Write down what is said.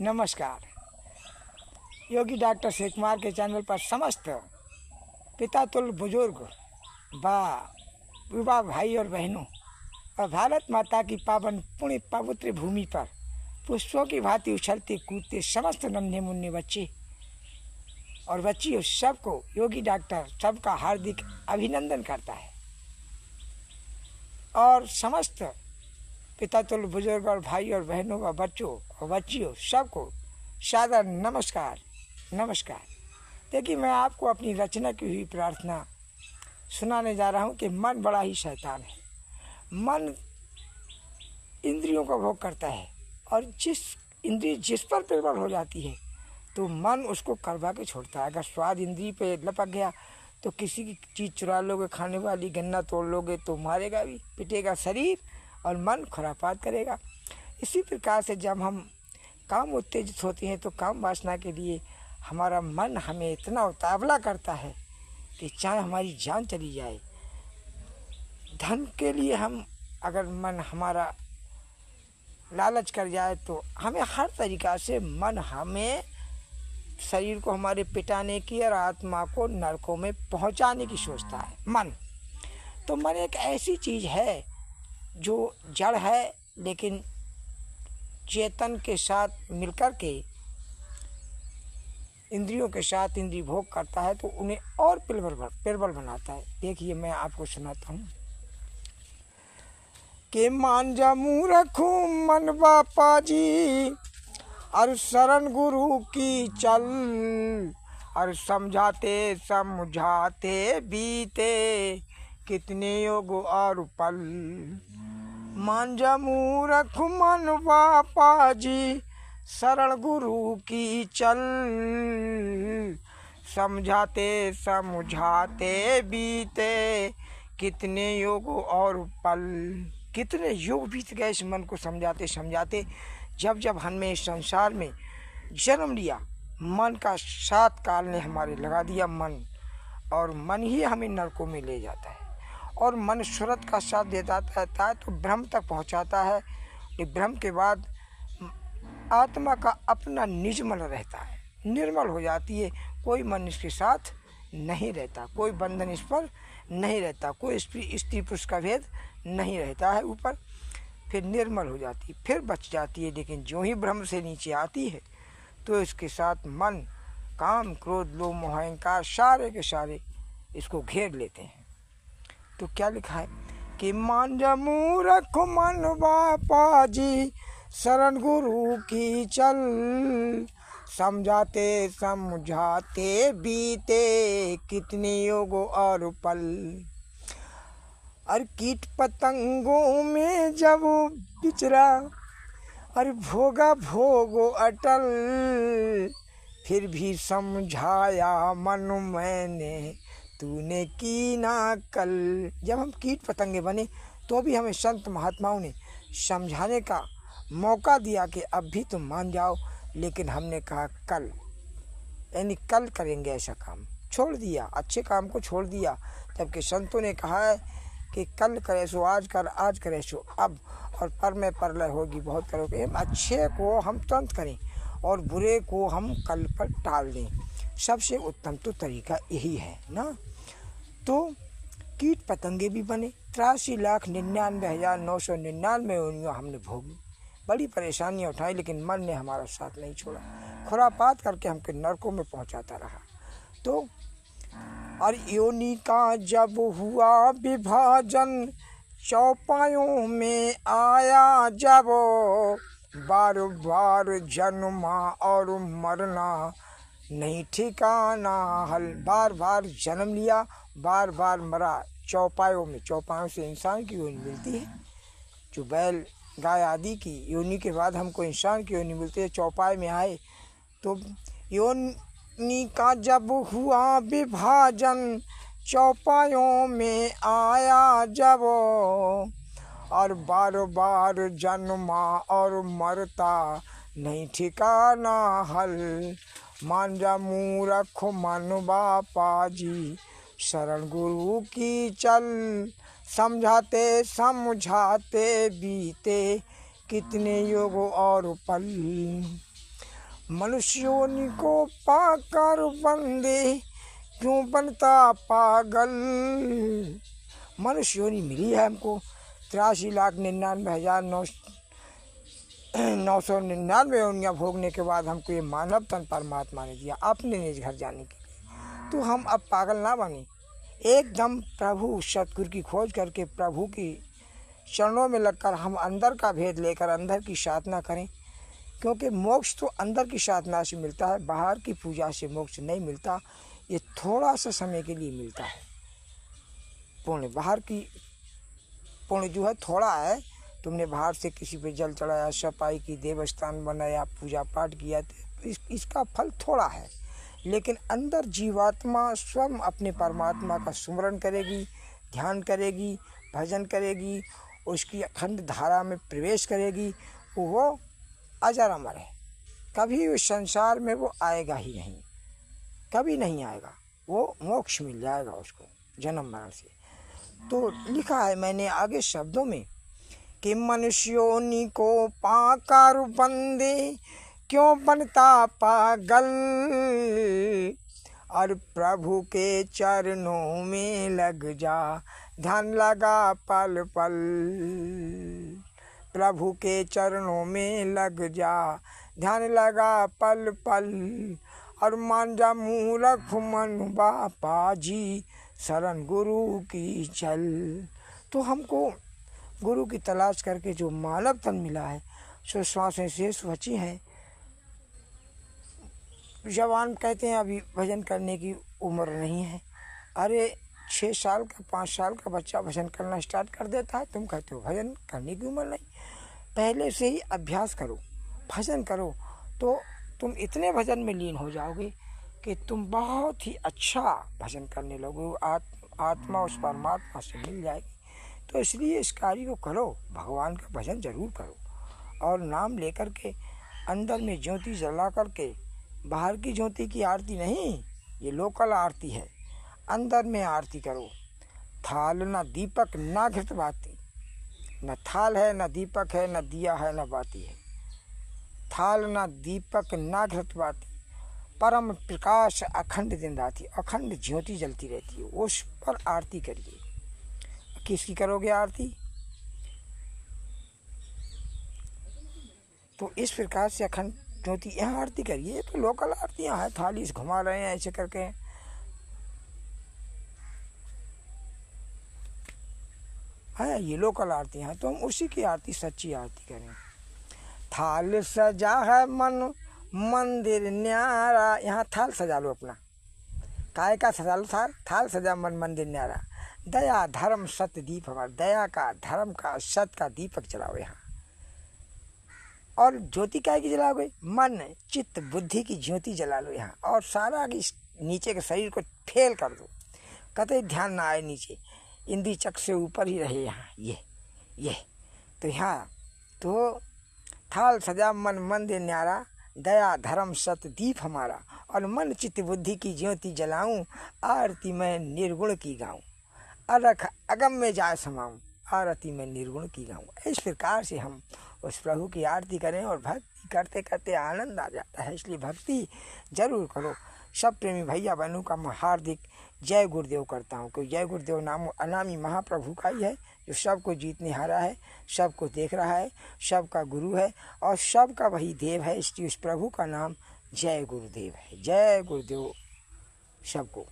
नमस्कार। योगी डॉक्टर शेख कुमार के चैनल पर समस्त पिता तुल्य बुजुर्ग व युवा भाई और बहनों और भारत माता की पावन पुण्य पवित्र भूमि पर पुष्पों की भांति उछलते कूदते समस्त नन्हे मुन्ने बच्चे और बच्चियों सबको योगी डॉक्टर सबका हार्दिक अभिनंदन करता है और समस्त पिता तुल्य बुजुर्ग और भाई और बहनों व बच्चों और बच्चियों सबको सादर नमस्कार। देखिए, मैं आपको अपनी रचना की हुई प्रार्थना सुनाने जा रहा हूँ कि मन बड़ा ही शैतान है। मन इंद्रियों का भोग करता है और जिस इंद्रिय जिस पर प्रबल हो जाती है तो मन उसको करवा के छोड़ता है। अगर स्वाद इंद्रिय पे लपक गया तो किसी की चीज़ चुरा लोगे, खाने वाली गन्ना तोड़ लोगे तो मारेगा भी, पिटेगा शरीर और मन खुरापात करेगा। इसी प्रकार से जब हम काम उत्तेजित होते हैं तो काम वासना के लिए हमारा मन हमें इतना उतावला करता है कि चाहे हमारी जान चली जाए। धन के लिए हम अगर मन हमारा लालच कर जाए तो हमें हर तरीक़ा से मन हमें शरीर को हमारे पिटाने की और आत्मा को नरकों में पहुंचाने की सोचता है। मन तो मन एक ऐसी चीज़ है जो जड़ है लेकिन चेतन के साथ मिलकर के इंद्रियों के साथ इंद्रिय भोग करता है तो उन्हें और प्रबल बनाता है। देखिए, मैं आपको सुनाता हूँ कि मांझा मुँह रखूँ मन बापा जी और शरण गुरु की चल और समझाते बीते कितने योग और पल। मांझा मुँह रखूँ मन बापा जी शरण गुरु की चल समझाते बीते कितने योग और पल। कितने योग बीत गए इस मन को समझाते। जब हमने इस संसार में जन्म लिया, मन का 7 काल ने हमारे लगा दिया मन, और मन ही हमें नरकों में ले जाता है और मन सूरत का साथ देता रहता है तो ब्रह्म तक पहुंचाता है। ब्रह्म के बाद आत्मा का अपना निजमल रहता है, निर्मल हो जाती है। कोई मन इसके साथ नहीं रहता, कोई बंधन इस पर नहीं रहता, कोई स्त्री पुरुष का भेद नहीं रहता है। ऊपर फिर निर्मल हो जाती है, फिर बच जाती है। लेकिन जो ही ब्रह्म से नीचे आती है तो इसके साथ मन काम क्रोध लोभ मोह अहंकार सारे के सारे इसको घेर लेते हैं। तो क्या लिखा है कि मांझा मुँह रखो मन बापा जी शरण गुरु की चल समझाते बीते कितने योग और पल। और कीट पतंगों में जब बिचरा और भोगो अटल फिर भी समझाया मन मैंने तूने की ना कल। जब हम कीट पतंगे बने तो भी हमें संत महात्माओं ने समझाने का मौका दिया कि अब भी तुम मान जाओ, लेकिन हमने कहा कल, यानी कल करेंगे ऐसा काम, छोड़ दिया, अच्छे काम को छोड़ दिया। जबकि संतों ने कहा है कि कल करे सो आज कर, आज करे सो अब, और पर में परलय होगी बहुत करोगे। अच्छे को हम तुरंत करें और बुरे को हम कल पर टाल दें, सबसे उत्तम तो तरीका यही है ना। तो कीट पतंगे भी बने, 83,99,999 उंगलियां हमने भोगी, बड़ी परेशानियां उठाई, लेकिन मन ने हमारा साथ नहीं छोड़ा, खुरापात करके हमके नरकों में पहुंचाता रहा। तो और योनि का जब हुआ विभाजन चौपायों में आया जब बार बार जन्मा और मरना नहीं ठिकाना हल। बार बार जन्म लिया, बार बार मरा। चौपायों से इंसान की योनि मिलती है। जो बैल गाय आदि की योनि के बाद हमको इंसान की योनि मिलती है। चौपाई में आए तो योनि का जब हुआ विभाजन चौपायों में आया जब और बार बार जन्मा और मरता नहीं ठिकाना हल। मांझा मुँह रखो मन बापा जी शरण गुरु की चल समझाते बीते कितने योग और पल, मनुष्यों को पाकर बंदे क्यों बनता पागल। मनुष्य योनि मिली है हमको 83,99,999 योनियाँ भोगने के बाद हमको ये मानव तन परमात्मा ने दिया अपने निज घर जाने के लिए। तो हम अब पागल ना बने, एकदम प्रभु सतगुरु की खोज करके प्रभु की चरणों में लगकर हम अंदर का भेद लेकर अंदर की साधना करें, क्योंकि मोक्ष तो अंदर की साधना से मिलता है, बाहर की पूजा से मोक्ष नहीं मिलता। ये थोड़ा सा समय के लिए मिलता है। पुण्य बाहर की पुण्य जो है थोड़ा है, तुमने बाहर से किसी पे जल चढ़ाया, सफाई की, देवस्थान बनाया, पूजा पाठ किया, तो इसका फल थोड़ा है। लेकिन अंदर जीवात्मा स्वयं अपने परमात्मा का सुमरण करेगी, ध्यान करेगी, भजन करेगी, उसकी अखंड धारा में प्रवेश करेगी, वो अजर अमर है। कभी उस संसार में वो आएगा ही नहीं, कभी नहीं आएगा, वो मोक्ष मिल जाएगा उसको जन्म मरण से। तो लिखा है मैंने आगे शब्दों में कि मनुष्यों को पाकर बंदे क्यों बनता पागल, और प्रभु के चरणों में लग जा ध्यान लगा पल पल। प्रभु के चरणों में लग जा ध्यान लगा पल पल, और मान जा मूर्ख मन बापा जी शरण गुरु की चल। तो हमको गुरु की तलाश करके जो मानव तन मिला है, सो श्वासें शेष बची हैं। जवान कहते हैं अभी भजन करने की उम्र नहीं है। अरे 6 साल का 5 साल का बच्चा भजन करना स्टार्ट कर देता है, तुम कहते हो भजन करने की उम्र नहीं। पहले से ही अभ्यास करो, भजन करो, तो तुम इतने भजन में लीन हो जाओगे कि तुम बहुत ही अच्छा भजन करने लगोगे, आत्मा उस परमात्मा से मिल जाएगी। तो इसलिए इस कार्य को करो, भगवान का भजन जरूर करो, और नाम लेकर के अंदर में ज्योति जला करके, बाहर की ज्योति की आरती नहीं, ये लोकल आरती है, अंदर में आरती करो। थाल न दीपक न घृत बाती, न थाल है न दीपक है, न दिया है न बाती है। थाल न दीपक न घृत बाती, परम प्रकाश अखंड दिन राती, अखंड ज्योति जलती रहती है, उस पर आरती करिए। किसकी करोगे आरती? तो इस प्रकार से अखंड ज्योति यहाँ आरती करिए। तो लोकल आरतियाँ हैं, थाली से घुमा रहे हैं ऐसे करके, है ये लोकल आरती हैं। तो हम उसी की आरती, सच्ची आरती करें। थाल सजा है मन मंदिर न्यारा, यहाँ थाल सजा लो अपना, काय का सजा लो थाल सजा मन मंदिर न्यारा। दया धर्म सत्य दीप, हमारा दया का, धर्म का, सत्य का दीपक जलाओ यहाँ। और ज्योति काय की जलाओगे? मन चित्त बुद्धि की ज्योति जला लो यहाँ, और सारा नीचे के शरीर को फेल कर दो, कतई ध्यान ना आए नीचे, इंद्री चक से ऊपर ही रहे यहाँ। ये तो यहाँ तो थाल सजा मन मंदिर न्यारा, दया धर्म सत्य दीप हमारा, और मन चित्त बुद्धि की ज्योति जलाऊं, आरती मैं निर्गुण की गाऊं, अरख अगम में जाए समाऊं, आरती मैं निर्गुण की गाऊं। इस प्रकार से हम उस प्रभु की आरती करें, और भक्ति करते करते आनंद आ जाता है। इसलिए भक्ति जरूर करो। सब प्रेमी भैया बहनों का मैं हार्दिक जय गुरुदेव करता हूँ, क्योंकि जय गुरुदेव नाम अनामी महाप्रभु का ही है, जो सबको जीतने हारा है, सबको देख रहा है, सबका गुरु है, और सबका वही देव है। इसलिए उस प्रभु का नाम जय गुरुदेव है। जय गुरुदेव सबको।